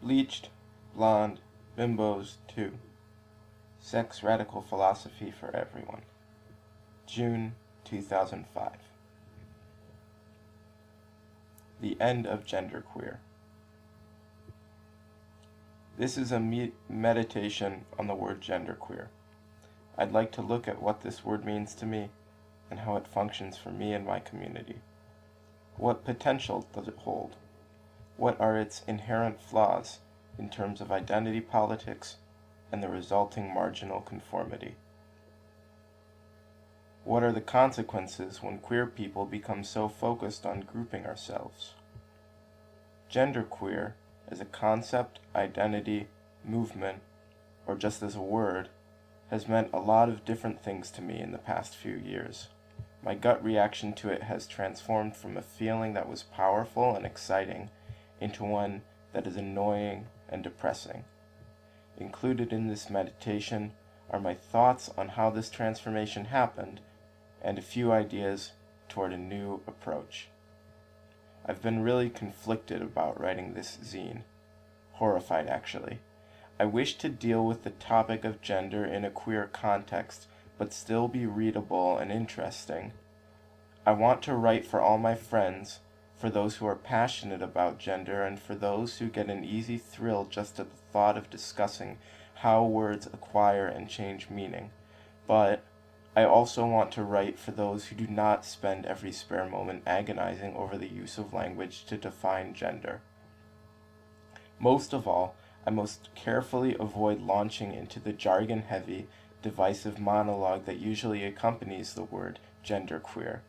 Bleached, Blonde, Bimbos 2. Sex Radical Philosophy for Everyone. June 2005. The End of Genderqueer. This is a meditation on the word genderqueer. I'd like to look at what this word means to me and how it functions for me and my community. What potential does it hold? What are its inherent flaws in terms of identity politics and the resulting marginal conformity? What are the consequences when queer people become so focused on grouping ourselves? Genderqueer, as a concept, identity, movement, or just as a word, has meant a lot of different things to me in the past few years. My gut reaction to it has transformed from a feeling that was powerful and exciting into one that is annoying and depressing. Included in this meditation are my thoughts on how this transformation happened and a few ideas toward a new approach. I've been really conflicted about writing this zine. Horrified, actually. I wish to deal with the topic of gender in a queer context, but still be readable and interesting. I want to write for all my friends, for those who are passionate about gender, and for those who get an easy thrill just at the thought of discussing how words acquire and change meaning. But I also want to write for those who do not spend every spare moment agonizing over the use of language to define gender. Most of all, I must carefully avoid launching into the jargon-heavy, divisive monologue that usually accompanies the word genderqueer.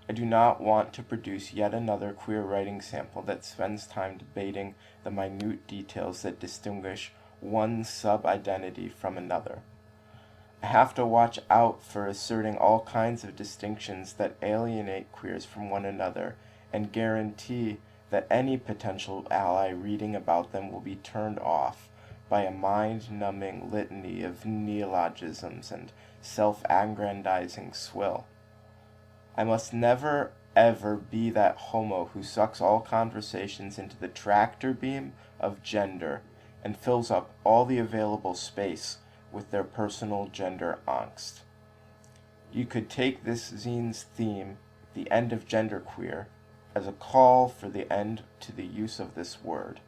I do not want to produce yet another queer writing sample that spends time debating the minute details that distinguish one sub-identity from another. I have to watch out for asserting all kinds of distinctions that alienate queers from one another and guarantee that any potential ally reading about them will be turned off by a mind-numbing litany of neologisms and self-aggrandizing swill. I must never, ever be that homo who sucks all conversations into the tractor beam of gender and fills up all the available space with their personal gender angst. You could take this zine's theme, the end of genderqueer, as a call for the end to the use of this word.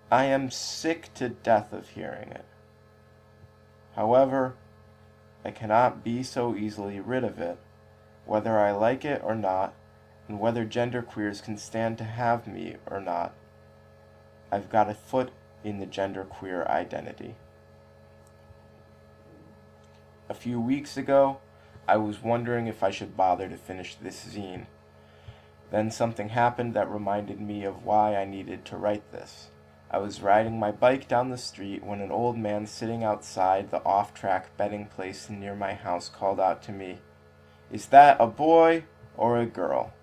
I am sick to death of hearing it. However, I cannot be so easily rid of it, whether I like it or not, and whether genderqueers can stand to have me or not. I've got a foot in the genderqueer identity. A few weeks ago, I was wondering if I should bother to finish this zine. Then something happened that reminded me of why I needed to write this. I was riding my bike down the street when an old man sitting outside the off-track betting place near my house called out to me, "Is that a boy or a girl?"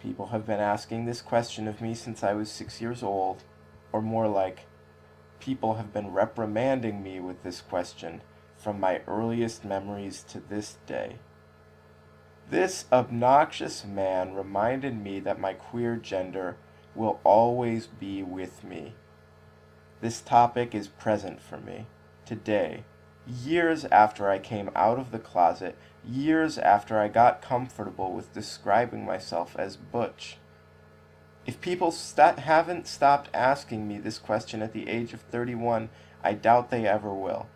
People have been asking this question of me since I was 6 years old, or more like, people have been reprimanding me with this question from my earliest memories to this day. This obnoxious man reminded me that my queer gender will always be with me. This topic is present for me, today, years after I came out of the closet, years after I got comfortable with describing myself as butch. If people haven't stopped asking me this question at the age of 31, I doubt they ever will.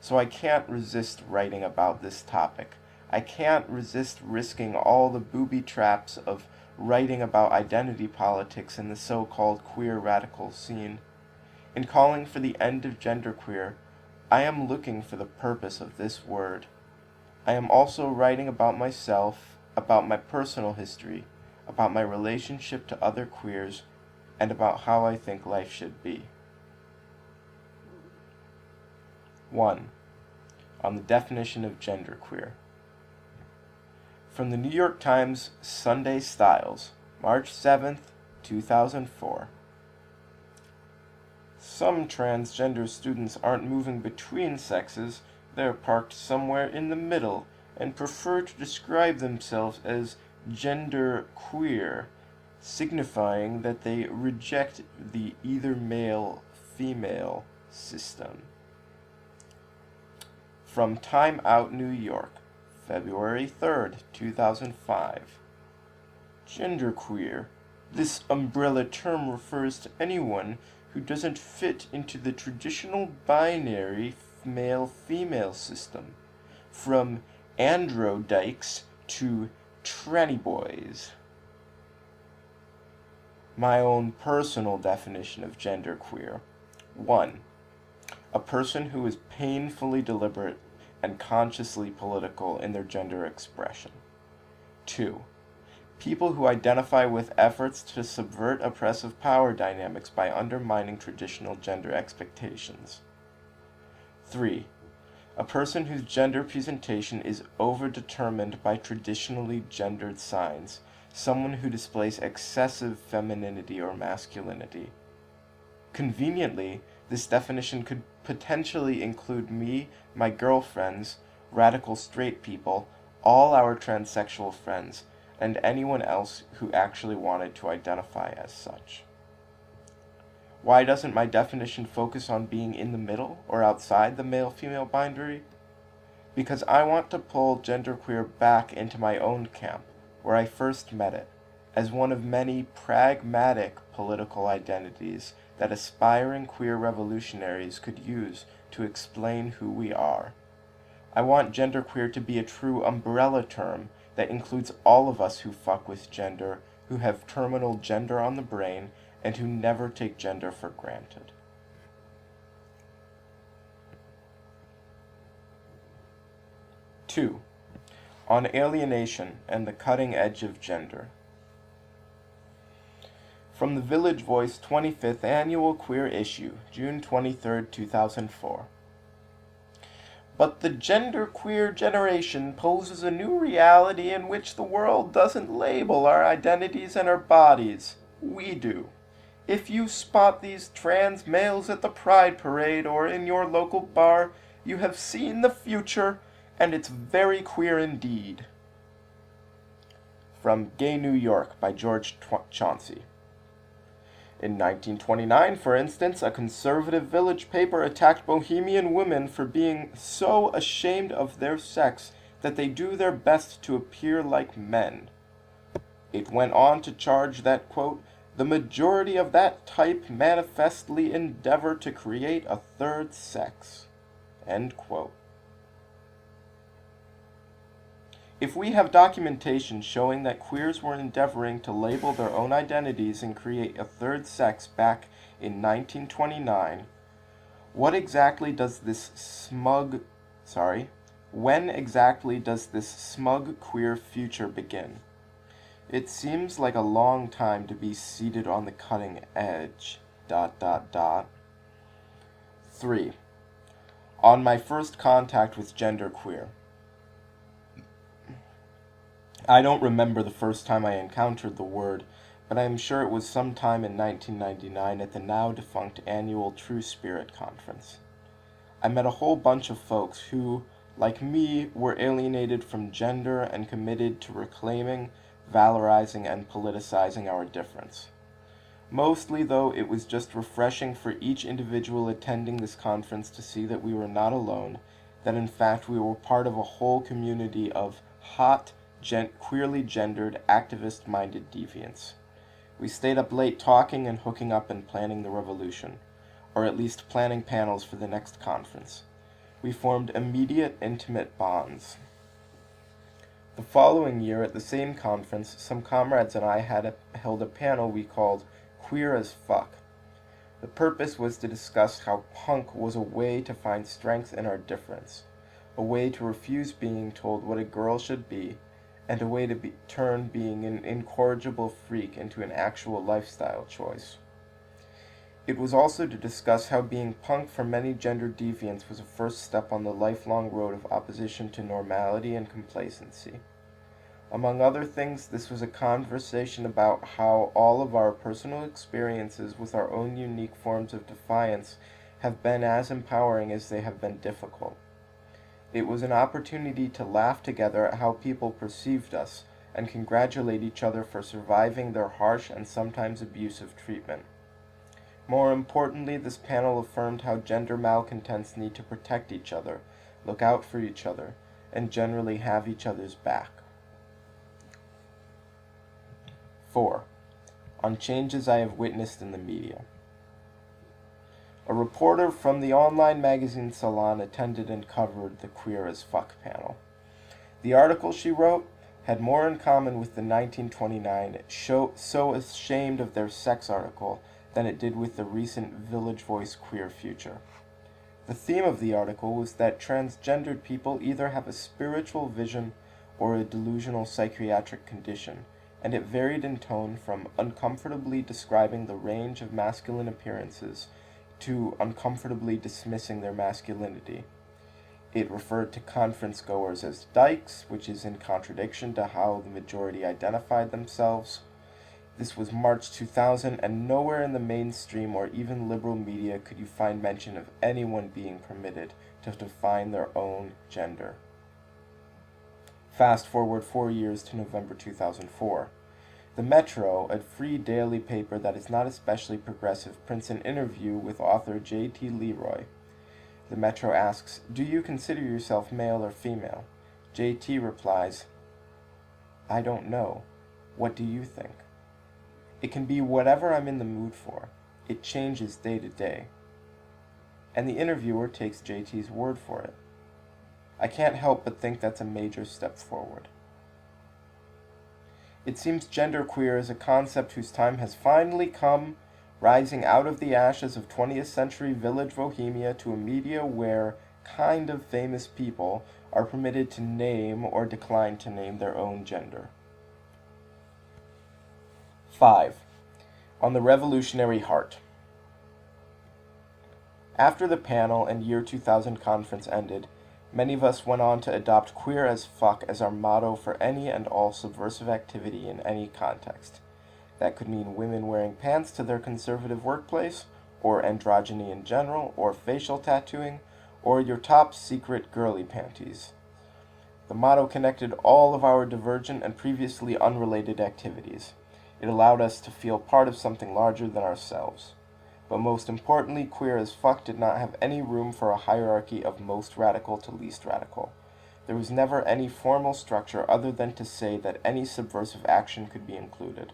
So I can't resist writing about this topic. I can't resist risking all the booby traps of writing about identity politics in the so-called queer radical scene. In calling for the end of genderqueer, I am looking for the purpose of this word. I am also writing about myself, about my personal history, about my relationship to other queers, and about how I think life should be. 1. On the definition of genderqueer. From the New York Times Sunday Styles, March 7th, 2004. Some transgender students aren't moving between sexes, they're parked somewhere in the middle and prefer to describe themselves as genderqueer. signifying that they reject the either male-female system. From Time Out New York, February 3rd, 2005. Genderqueer. This umbrella term refers to anyone who doesn't fit into the traditional binary male-female system, from andro-dykes to tranny boys. My own personal definition of genderqueer. 1. A person who is painfully deliberate and consciously political in their gender expression. 2. People who identify with efforts to subvert oppressive power dynamics by undermining traditional gender expectations. 3. A person whose gender presentation is overdetermined by traditionally gendered signs, someone who displays excessive femininity or masculinity. Conveniently, this definition could potentially include me, my girlfriends, radical straight people, all our transsexual friends, and anyone else who actually wanted to identify as such. Why doesn't my definition focus on being in the middle or outside the male-female binary? Because I want to pull genderqueer back into my own camp, where I first met it, as one of many pragmatic political identities that aspiring queer revolutionaries could use to explain who we are. I want genderqueer to be a true umbrella term that includes all of us who fuck with gender, who have terminal gender on the brain, and who never take gender for granted. Two, on alienation and the cutting edge of gender. From the Village Voice 25th Annual Queer Issue, June 23, 2004. But the genderqueer generation poses a new reality in which the world doesn't label our identities and our bodies. We do. If you spot these trans males at the Pride Parade or in your local bar, you have seen the future, and it's very queer indeed. From Gay New York by George Chauncey. In 1929, for instance, a conservative village paper attacked bohemian women for being so ashamed of their sex that they do their best to appear like men. It went on to charge that, quote, the majority of that type manifestly endeavor to create a third sex, end quote. If we have documentation showing that queers were endeavoring to label their own identities and create a third sex back in 1929, when exactly does this smug queer future begin? It seems like a long time to be seated on the cutting edge, ... 3. On my first contact with genderqueer. I don't remember the first time I encountered the word, but I am sure it was sometime in 1999 at the now-defunct annual True Spirit Conference. I met a whole bunch of folks who, like me, were alienated from gender and committed to reclaiming, valorizing, and politicizing our difference. Mostly, though, it was just refreshing for each individual attending this conference to see that we were not alone, that in fact we were part of a whole community of hot, queerly gendered, activist-minded deviants. We stayed up late talking and hooking up and planning the revolution, or at least planning panels for the next conference. We formed immediate, intimate bonds. The following year at the same conference, some comrades and I held a panel we called Queer as Fuck. The purpose was to discuss how punk was a way to find strength in our difference, a way to refuse being told what a girl should be, and a way to turn being an incorrigible freak into an actual lifestyle choice. It was also to discuss how being punk for many gender deviants was a first step on the lifelong road of opposition to normality and complacency. Among other things, this was a conversation about how all of our personal experiences with our own unique forms of defiance have been as empowering as they have been difficult. It was an opportunity to laugh together at how people perceived us, and congratulate each other for surviving their harsh and sometimes abusive treatment. More importantly, this panel affirmed how gender malcontents need to protect each other, look out for each other, and generally have each other's back. 4. On changes I have witnessed in the media. A reporter from the online magazine Salon attended and covered the Queer as Fuck panel. The article she wrote had more in common with the 1929 So Ashamed of Their Sex article than it did with the recent Village Voice Queer Future. The theme of the article was that transgendered people either have a spiritual vision or a delusional psychiatric condition, and it varied in tone from uncomfortably describing the range of masculine appearances to uncomfortably dismissing their masculinity. It referred to conference goers as dykes, which is in contradiction to how the majority identified themselves. This was March 2000, and nowhere in the mainstream or even liberal media could you find mention of anyone being permitted to define their own gender. Fast forward 4 years to November 2004. The Metro, a free daily paper that is not especially progressive, prints an interview with author J.T. Leroy. The Metro asks, "Do you consider yourself male or female?" J.T. replies, "I don't know. What do you think?" It can be whatever I'm in the mood for. It changes day to day. And the interviewer takes JT's word for it. I can't help but think that's a major step forward. It seems genderqueer is a concept whose time has finally come, rising out of the ashes of 20th century village bohemia to a media where kind of famous people are permitted to name or decline to name their own gender. 5. On the revolutionary heart. After the panel and year 2000 conference ended, many of us went on to adopt queer as fuck as our motto for any and all subversive activity in any context. That could mean women wearing pants to their conservative workplace, or androgyny in general, or facial tattooing, or your top secret girly panties. The motto connected all of our divergent and previously unrelated activities. It allowed us to feel part of something larger than ourselves. But most importantly, queer as fuck did not have any room for a hierarchy of most radical to least radical. There was never any formal structure other than to say that any subversive action could be included.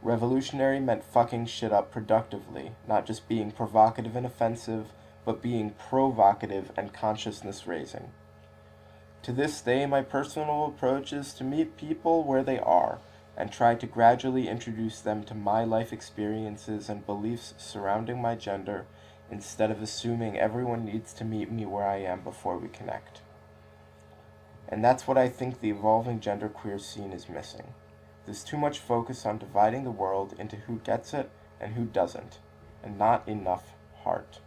Revolutionary meant fucking shit up productively, not just being provocative and offensive, but being provocative and consciousness-raising. To this day, my personal approach is to meet people where they are, and try to gradually introduce them to my life experiences and beliefs surrounding my gender, instead of assuming everyone needs to meet me where I am before we connect. And that's what I think the evolving genderqueer scene is missing. There's too much focus on dividing the world into who gets it and who doesn't, and not enough heart.